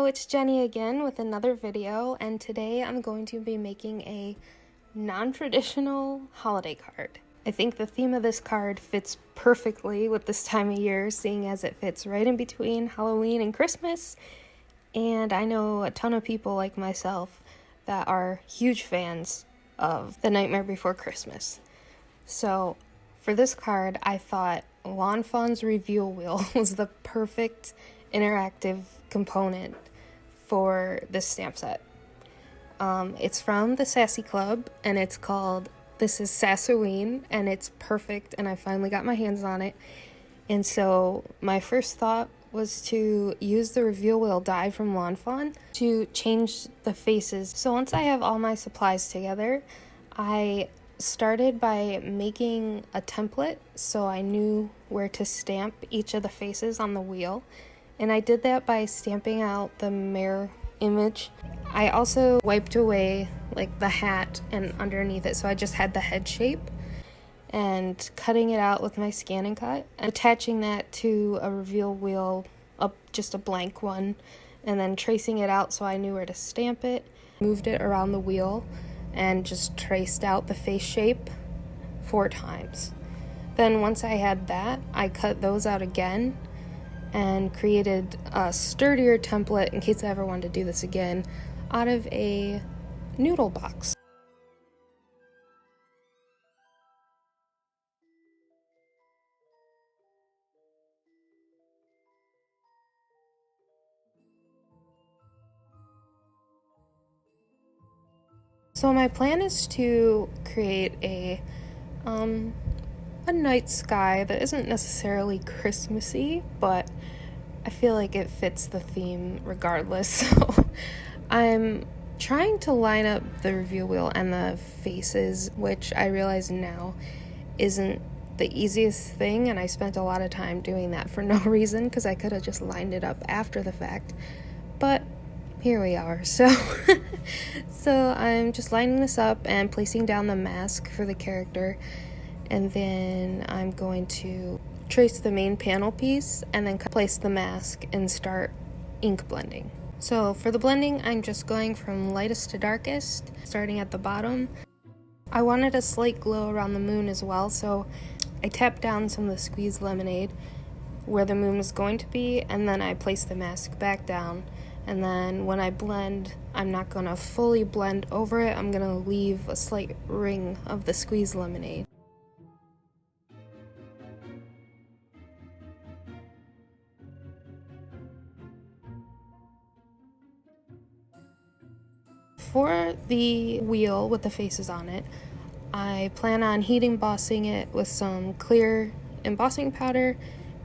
it's Jenny again with another video, and today I'm going to be making a non-traditional holiday card. I think the theme of this card fits perfectly with this time of year, seeing as it fits right in between Halloween and Christmas, and I know a ton of people like myself that are huge fans of The Nightmare Before Christmas. So for this card, I thought Lawn Fawn's reveal wheel was the perfect interactive component for this stamp set. It's from the Sassy Club, and it's called This is Sassaween, and it's perfect, and I finally got my hands on it. And so my first thought was to use the reveal wheel die from Lawn Fawn to change the faces. So once I have all my supplies together, I started by making a template so I knew where to stamp each of the faces on the wheel. And I did that by stamping out the mirror image. I also wiped away like the hat and underneath it, so I just had the head shape, and cutting it out with my scan and cut, and attaching that to a reveal wheel, just a blank one, and then tracing it out so I knew where to stamp it. Moved it around the wheel and just traced out the face shape 4 times. Then once I had that, I cut those out again and created a sturdier template in case I ever wanted to do this again out of a noodle box. So my plan is to create a night sky that isn't necessarily Christmassy, but I feel like it fits the theme regardless. So I'm trying to line up the reveal wheel and the faces, which I realize now isn't the easiest thing, and I spent a lot of time doing that for no reason because I could have just lined it up after the fact. But here we are. So I'm just lining this up and placing down the mask for the character, and then I'm going to trace the main panel piece and then place the mask and start ink blending. So for the blending, I'm just going from lightest to darkest, starting at the bottom. I wanted a slight glow around the moon as well, so I tapped down some of the squeezed lemonade where the moon was going to be, and then I placed the mask back down. And then when I blend, I'm not going to fully blend over it. I'm going to leave a slight ring of the squeezed lemonade. For the wheel with the faces on it, I plan on heat embossing it with some clear embossing powder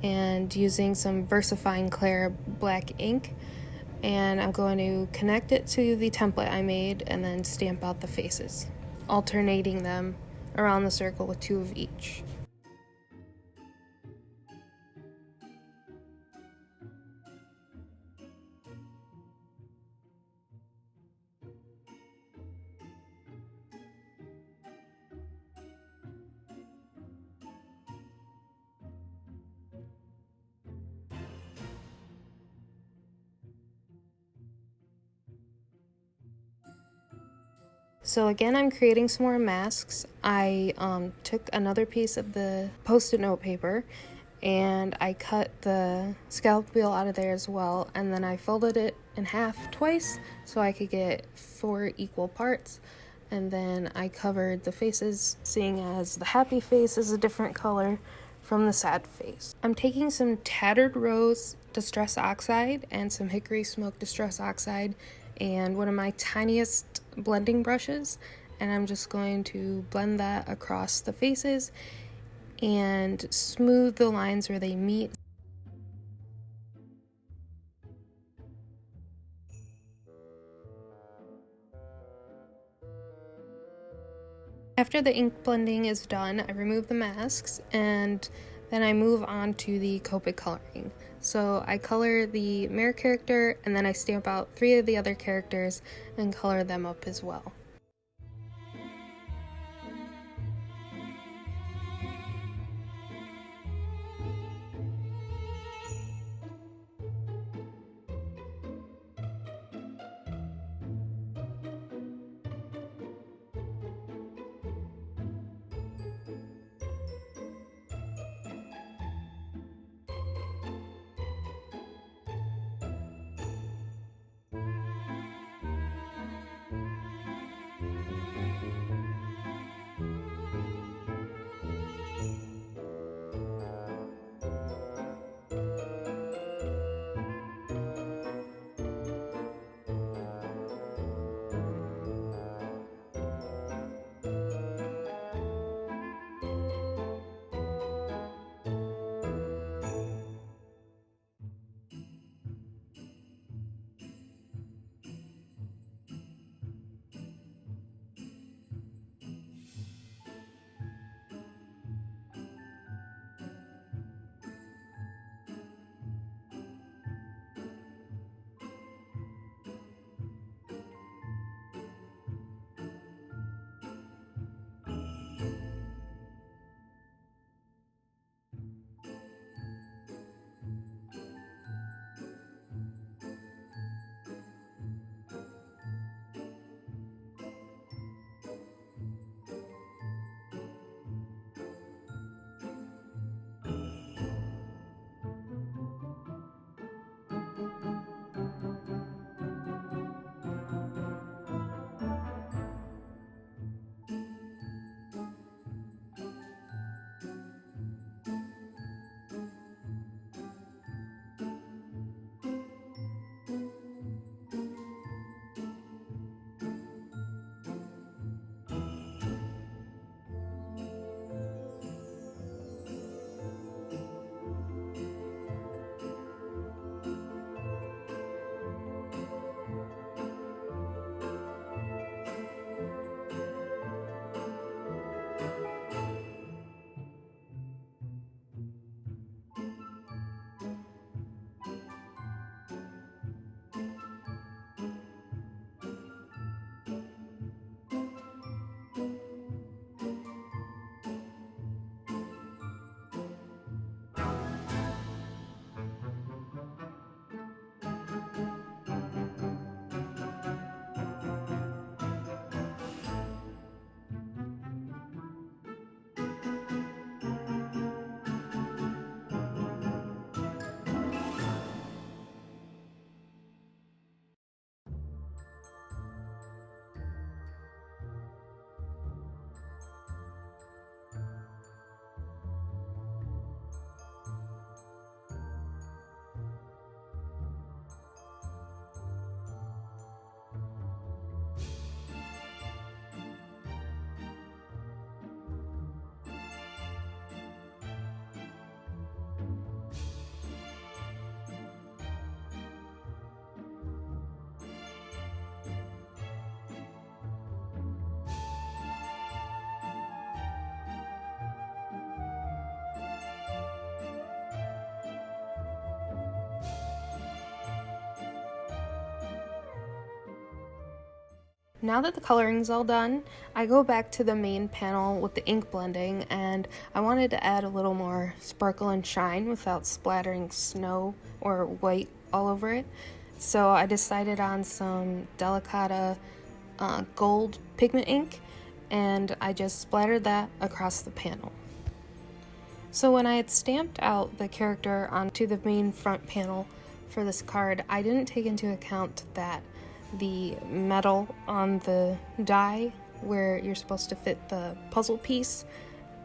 and using some VersaFine Clear black ink. And I'm going to connect it to the template I made and then stamp out the faces, alternating them around the circle with 2 of each. So again, I'm creating some more masks. I took another piece of the Post-it note paper and I cut the scallop wheel out of there as well, and then I folded it in half twice so I could get 4 equal parts, and then I covered the faces, seeing as the happy face is a different color from the sad face. I'm taking some Tattered Rose Distress Oxide and some Hickory Smoke Distress Oxide and one of my tiniest blending brushes, and I'm just going to blend that across the faces and smooth the lines where they meet. After the ink blending is done, I remove the masks and then I move on to the Copic coloring. So I color the mirror character and then I stamp out 3 of the other characters and color them up as well. Now that the coloring's all done, I go back to the main panel with the ink blending, and I wanted to add a little more sparkle and shine without splattering snow or white all over it. So I decided on some Delicata gold pigment ink, and I just splattered that across the panel. So when I had stamped out the character onto the main front panel for this card, I didn't take into account that the metal on the die where you're supposed to fit the puzzle piece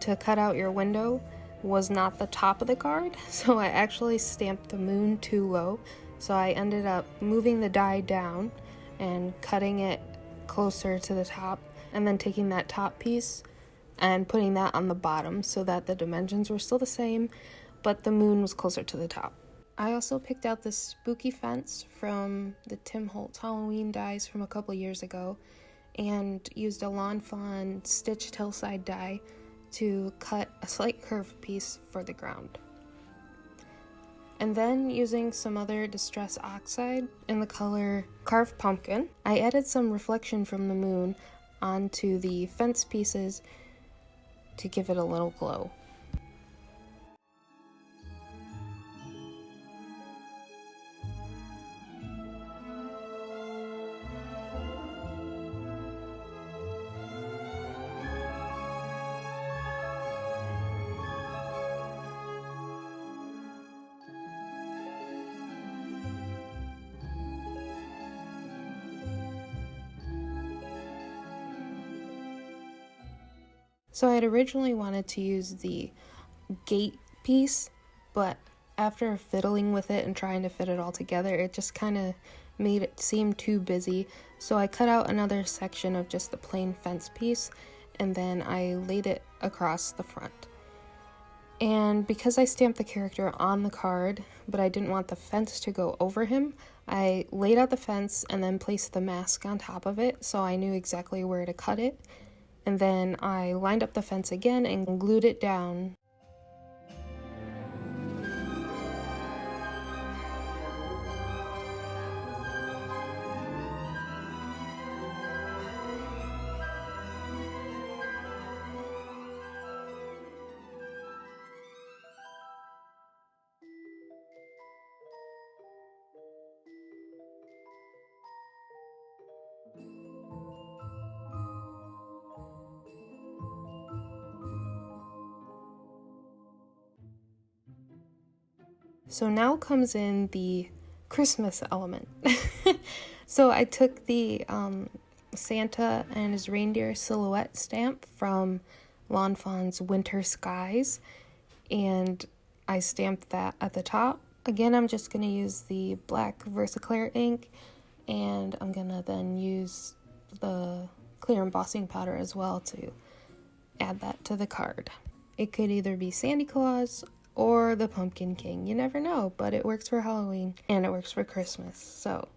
to cut out your window was not the top of the card, so I actually stamped the moon too low. So I ended up moving the die down and cutting it closer to the top, and then taking that top piece and putting that on the bottom so that the dimensions were still the same, but the moon was closer to the top. I also picked out this spooky fence from the Tim Holtz Halloween dies from a couple years ago and used a Lawn Fawn stitched hillside die to cut a slight curved piece for the ground. And then, using some other Distress Oxide in the color Carved Pumpkin, I added some reflection from the moon onto the fence pieces to give it a little glow. So I had originally wanted to use the gate piece, but after fiddling with it and trying to fit it all together, it just kind of made it seem too busy. So I cut out another section of just the plain fence piece, and then I laid it across the front. And because I stamped the character on the card, but I didn't want the fence to go over him, I laid out the fence and then placed the mask on top of it so I knew exactly where to cut it. And then I lined up the fence again and glued it down. So now comes in the Christmas element. So I took the Santa and his reindeer silhouette stamp from Lawn Fawn's Winter Skies, and I stamped that at the top. Again, I'm just going to use the black Versaclear ink, and I'm going to then use the clear embossing powder as well to add that to the card. It could either be Santa Claus or the Pumpkin King. You never know, but it works for Halloween and it works for Christmas. So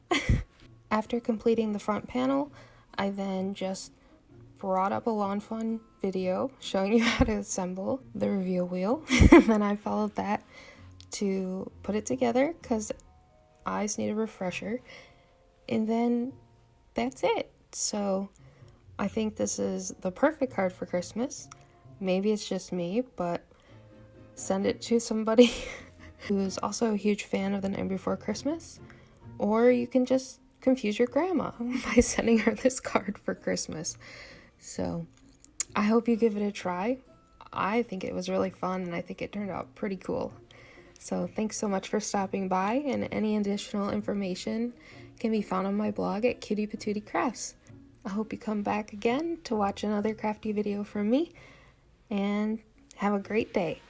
after completing the front panel, I then just brought up a Lawn Fawn video showing you how to assemble the reveal wheel. And then I followed that to put it together because eyes need a refresher. And then that's it. So I think this is the perfect card for Christmas. Maybe it's just me, but send it to somebody who's also a huge fan of The Night Before Christmas. Or you can just confuse your grandma by sending her this card for Christmas. So I hope you give it a try. I think it was really fun and I think it turned out pretty cool. So thanks so much for stopping by, and any additional information can be found on my blog at Cutie Patootie Crafts. I hope you come back again to watch another crafty video from me, and have a great day.